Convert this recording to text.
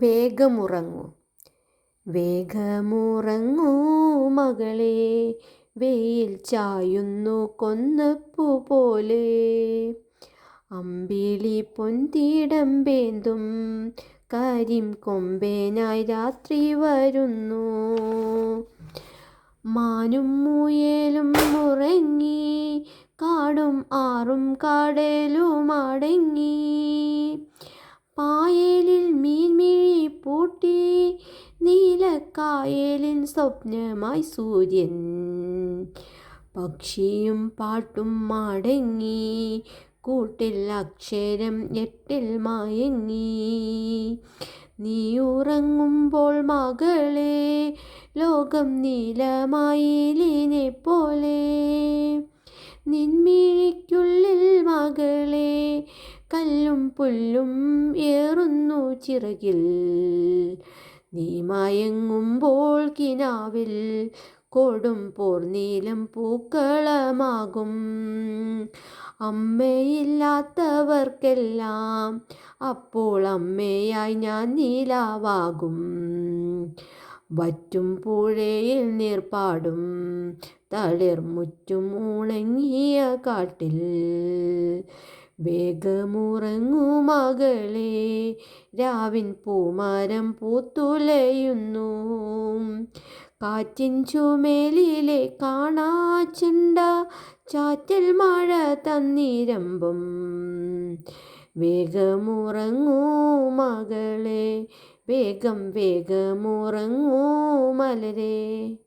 വേഗമുറങ്ങൂ വേഗമുറങ്ങൂ മകളേ, വെയിൽ ചായുന്നു കൊന്നപ്പൂ പോലെ. അമ്പിളി പൊൻതീടമ്പേന്തും കരിം കൊമ്പേനായി രാത്രി വരുന്നു. മാനും മുയലും ഉറങ്ങി, കാടും ആറും കടലും അടങ്ങി. പായലിൽ മീൻമിഴി പൂട്ടി, നീലക്കായലിൻ സ്വപ്നമായി സൂര്യൻ. പക്ഷിയും പാട്ടും മടങ്ങി, കൂട്ടിൽ അക്ഷരം 8 മയങ്ങി. നീ ഉറങ്ങുമ്പോൾ മകളേ, ലോകം നീലമയിലിനെ പോലെ. നിൻമിഴിക്കുള്ളിൽ മകളേ, കല്ലും പുല്ലും ഏറുന്നു ചിറകിൽ. നീ മയങ്ങുമ്പോൾ കിനാവിൽ കൊടും പോർനീലം പൂക്കളമാകും. അമ്മയില്ലാത്തവർക്കെല്ലാം അപ്പോൾ അമ്മയായി ഞാൻ നിലാവാകും. വറ്റും പുഴയിൽ നീർപ്പാടും തളിർമുറ്റും ഉണങ്ങിയ കാട്ടിൽ. വേഗമുറങ്ങൂ മകളേ, രാവിൻ പൂമരം പൂത്തുലയുന്നു. കാറ്റിൻ ചുമലിലെ കാണാച്ചെണ്ട ചാറ്റൽ മഴ തന്നിരമ്പും. വേഗമുറങ്ങൂ മകളേ, വേഗം വേഗമുറങ്ങൂ മലരേ.